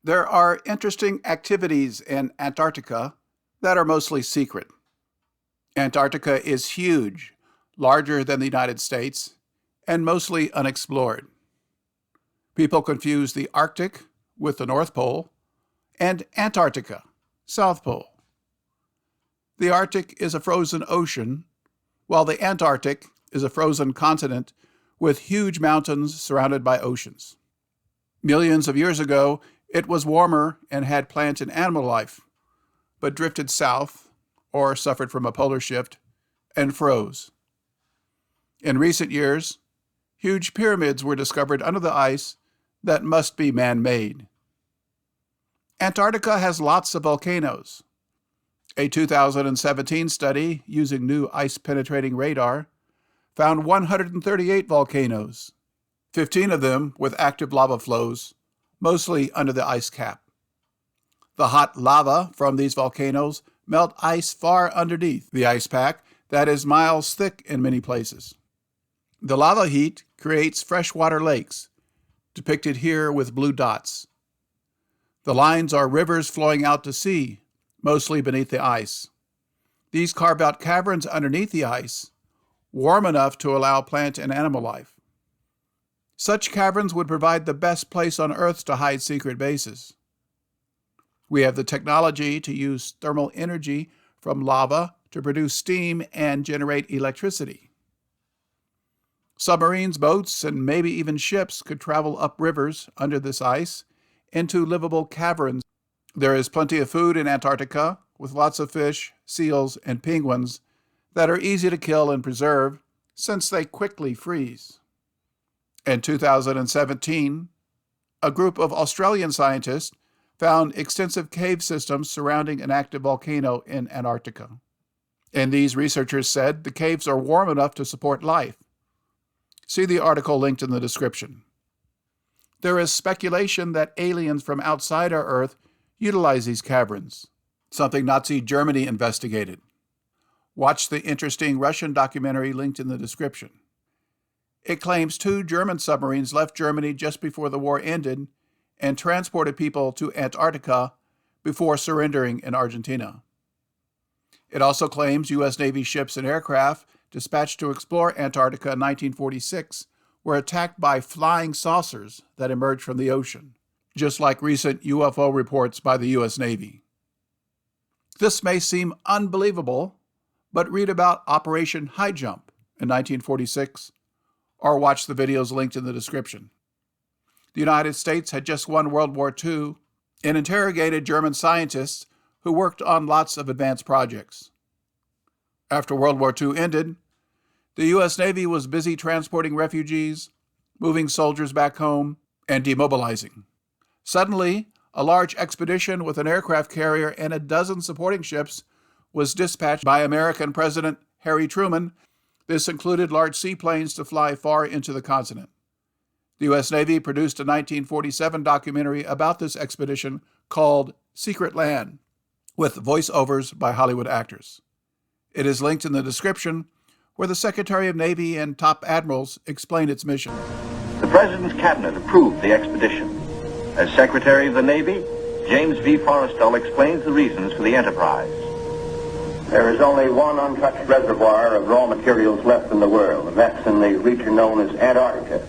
There are interesting activities in Antarctica that are mostly secret. Antarctica is huge, larger than the United States, and mostly unexplored. People confuse the Arctic with the North Pole and Antarctica, South Pole. The Arctic is a frozen ocean, while the Antarctic is a frozen continent with huge mountains surrounded by oceans. Millions of years ago, it was warmer and had plant and animal life, but drifted south or suffered from a polar shift and froze. In recent years, huge pyramids were discovered under the ice that must be man-made. Antarctica has lots of volcanoes. A 2017 study using new ice-penetrating radar found 138 volcanoes, 15 of them with active lava flows, mostly under the ice cap. The hot lava from these volcanoes melt ice far underneath the ice pack that is miles thick in many places. The lava heat creates freshwater lakes, depicted here with blue dots. The lines are rivers flowing out to sea, mostly beneath the ice. These carve out caverns underneath the ice, warm enough to allow plant and animal life. Such caverns would provide the best place on Earth to hide secret bases. We have the technology to use thermal energy from lava to produce steam and generate electricity. Submarines, boats, and maybe even ships could travel up rivers under this ice into livable caverns. There is plenty of food in Antarctica, with lots of fish, seals, and penguins that are easy to kill and preserve since they quickly freeze. In 2017, a group of Australian scientists found extensive cave systems surrounding an active volcano in Antarctica. And these researchers said the caves are warm enough to support life. See the article linked in the description. There is speculation that aliens from outside our Earth utilize these caverns, something Nazi Germany investigated. Watch the interesting Russian documentary linked in the description. It claims 2 German submarines left Germany just before the war ended and transported people to Antarctica before surrendering in Argentina. It also claims U.S. Navy ships and aircraft dispatched to explore Antarctica in 1946 were attacked by flying saucers that emerged from the ocean, just like recent UFO reports by the U.S. Navy. This may seem unbelievable, but read about Operation Highjump in 1946, or watch the videos linked in the description. The United States had just won World War II and interrogated German scientists who worked on lots of advanced projects. After World War II ended, the U.S. Navy was busy transporting refugees, moving soldiers back home, and demobilizing. Suddenly, a large expedition with an aircraft carrier and a dozen supporting ships was dispatched by American President Harry Truman. This included large seaplanes to fly far into the continent. The U.S. Navy produced a 1947 documentary about this expedition called Secret Land, with voiceovers by Hollywood actors. It is linked in the description, where the Secretary of Navy and top admirals explain its mission. The President's Cabinet approved the expedition. As Secretary of the Navy, James V. Forrestal explains the reasons for the enterprise. There is only one untouched reservoir of raw materials left in the world, and that's in the region known as Antarctica,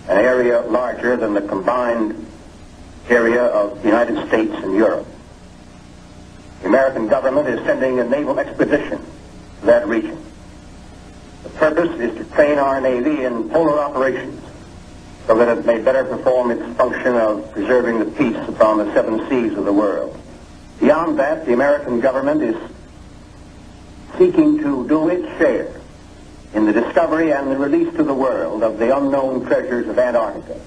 an area larger than the combined area of the United States and Europe. The American government is sending a naval expedition to that region. The purpose is to train our Navy in polar operations so that it may better perform its function of preserving the peace upon the 7 seas of the world. Beyond that, the American government is seeking to do its share in the discovery and the release to the world of the unknown treasures of Antarctica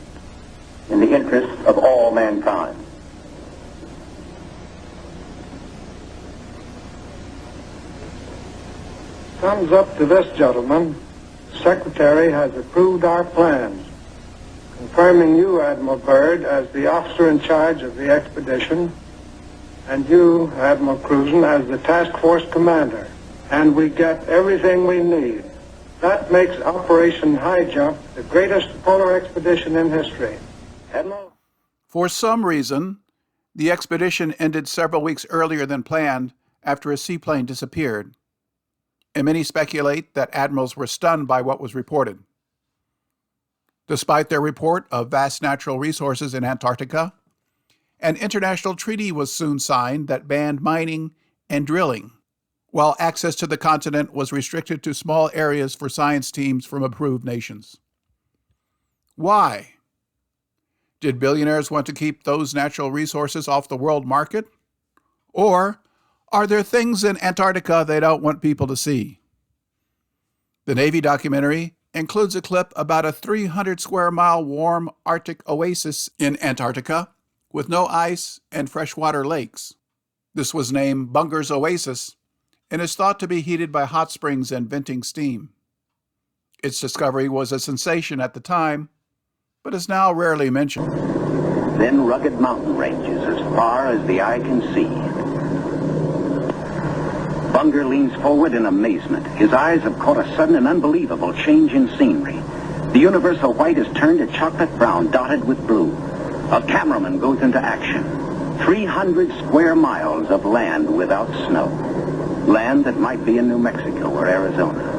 in the interests of all mankind. Thumbs up to this gentleman. The Secretary has approved our plans. confirming you, Admiral Byrd, as the officer in charge of the expedition, and you, Admiral Cruzen, as the task force commander. And we get everything we need. That makes Operation Highjump the greatest polar expedition in history. Admiral? For some reason, the expedition ended several weeks earlier than planned after a seaplane disappeared, and many speculate that admirals were stunned by what was reported. Despite their report of vast natural resources in Antarctica, an international treaty was soon signed that banned mining and drilling, while access to the continent was restricted to small areas for science teams from approved nations. Why? Did billionaires want to keep those natural resources off the world market? Or are there things in Antarctica they don't want people to see? The Navy documentary includes a clip about a 300-square-mile warm Arctic oasis in Antarctica with no ice and freshwater lakes. This was named Bunger Oasis and is thought to be heated by hot springs and venting steam. Its discovery was a sensation at the time, but is now rarely mentioned. Then rugged mountain ranges as far as the eye can see. Bunger leans forward in amazement. His eyes have caught a sudden and unbelievable change in scenery. The universal white has turned to chocolate brown, dotted with blue. A cameraman goes into action. 300 square miles of land without snow. Land that might be in New Mexico or Arizona.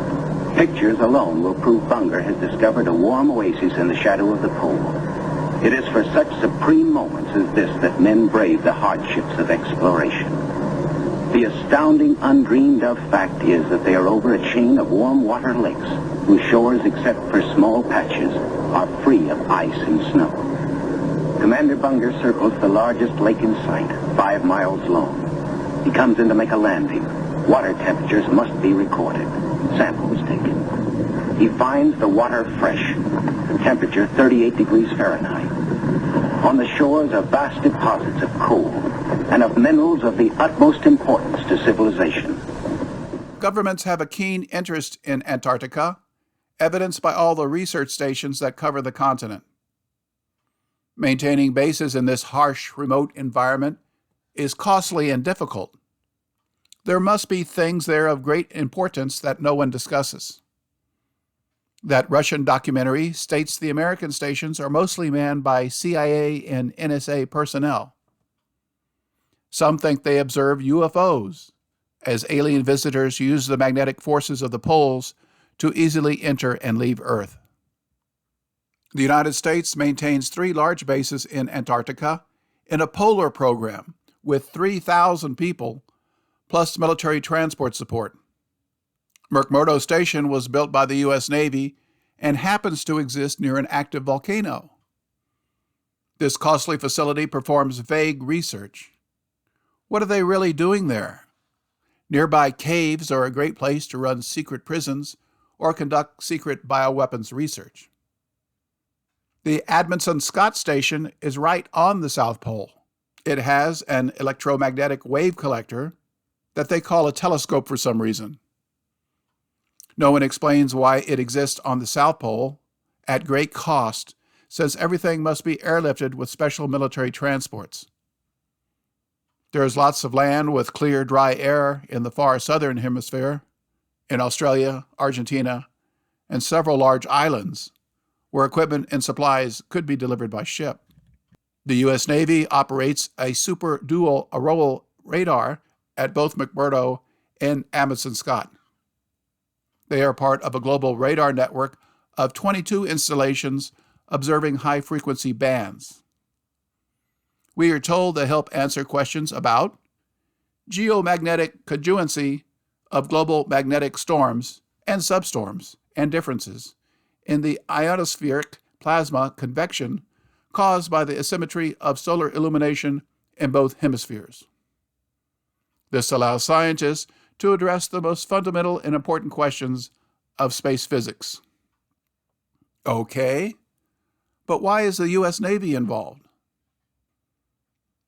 Pictures alone will prove Bunger has discovered a warm oasis in the shadow of the pole. It is for such supreme moments as this that men brave the hardships of exploration. The astounding, undreamed of fact is that they are over a chain of warm water lakes, whose shores, except for small patches, are free of ice and snow. Commander Bunger circles the largest lake in sight, 5 miles long. He comes in to make a landing. Water temperatures must be recorded. Samples taken. He finds the water fresh. Temperature 38 degrees Fahrenheit. On the shores are vast deposits of coal and of minerals of the utmost importance to civilization. Governments have a keen interest in Antarctica, evidenced by all the research stations that cover the continent. Maintaining bases in this harsh, remote environment is costly and difficult. There must be things there of great importance that no one discusses. That Russian documentary states the American stations are mostly manned by CIA and NSA personnel. Some think they observe UFOs, as alien visitors use the magnetic forces of the poles to easily enter and leave Earth. The United States maintains 3 large bases in Antarctica in a polar program with 3,000 people plus military transport support. McMurdo Station was built by the U.S. Navy and happens to exist near an active volcano. This costly facility performs vague research. What are they really doing there? Nearby caves are a great place to run secret prisons or conduct secret bioweapons research. The Amundsen Scott Station is right on the South Pole. It has an electromagnetic wave collector that they call a telescope for some reason. No one explains why it exists on the South Pole at great cost, since everything must be airlifted with special military transports. There is lots of land with clear, dry air in the far southern hemisphere, in Australia, Argentina, and several large islands, where equipment and supplies could be delivered by ship. The U.S. Navy operates a super dual auroral radar at both McMurdo and Amundsen Scott. They are part of a global radar network of 22 installations observing high-frequency bands. We are told they help answer questions about geomagnetic conjuency of global magnetic storms and substorms and differences in the ionospheric plasma convection caused by the asymmetry of solar illumination in both hemispheres. This allows scientists to address the most fundamental and important questions of space physics. Okay, but why is the U.S. Navy involved?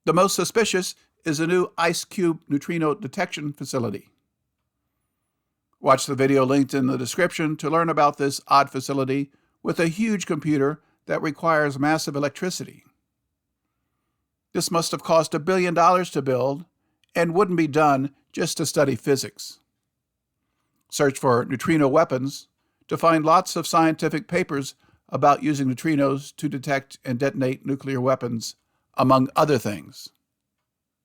The most suspicious is a new ice cube neutrino detection facility. Watch the video linked in the description to learn about this odd facility with a huge computer that requires massive electricity. This must have cost $1 billion to build and wouldn't be done just to study physics. Search for neutrino weapons to find lots of scientific papers about using neutrinos to detect and detonate nuclear weapons, among other things.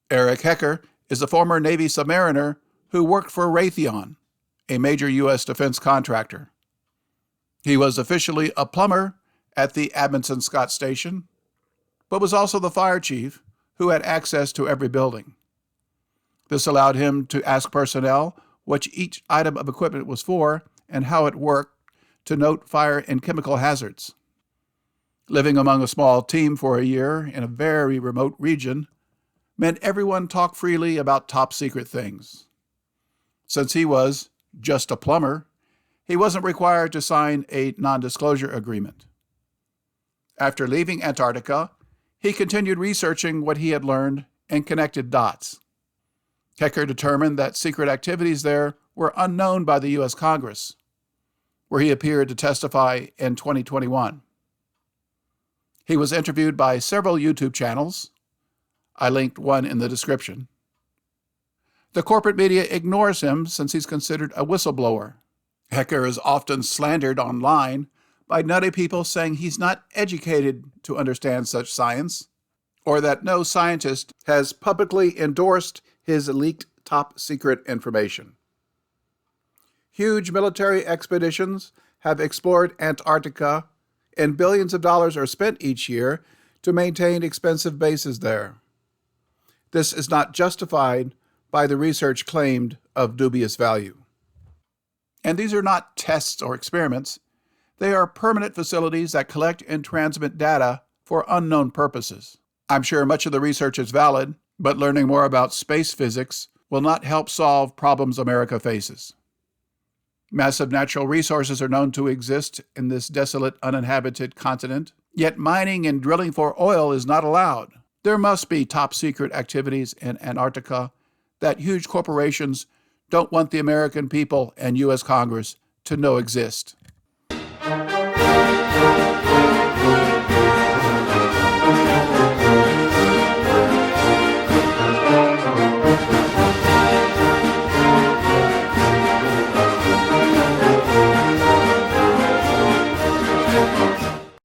Eric Hecker is a former Navy submariner who worked for Raytheon, a major U.S. defense contractor. He was officially a plumber at the Amundsen Scott Station, but was also the fire chief who had access to every building. This allowed him to ask personnel what each item of equipment was for and how it worked to note fire and chemical hazards. Living among a small team for a year in a very remote region meant everyone talked freely about top-secret things. Since he was just a plumber, he wasn't required to sign a non-disclosure agreement. After leaving Antarctica, he continued researching what he had learned and connected dots. Hecker determined that secret activities there were unknown by the U.S. Congress, where he appeared to testify in 2021. He was interviewed by several YouTube channels. I linked one in the description. The corporate media ignores him since he's considered a whistleblower. Hecker is often slandered online by nutty people saying he's not educated to understand such science, or that no scientist has publicly endorsed his leaked top-secret information. Huge military expeditions have explored Antarctica, and billions of dollars are spent each year to maintain expensive bases there. This is not justified by the research claimed of dubious value. And these are not tests or experiments. They are permanent facilities that collect and transmit data for unknown purposes. I'm sure much of the research is valid, but learning more about space physics will not help solve problems America faces. Massive natural resources are known to exist in this desolate, uninhabited continent, yet mining and drilling for oil is not allowed. There must be top-secret activities in Antarctica that huge corporations don't want the American people and U.S. Congress to know exist.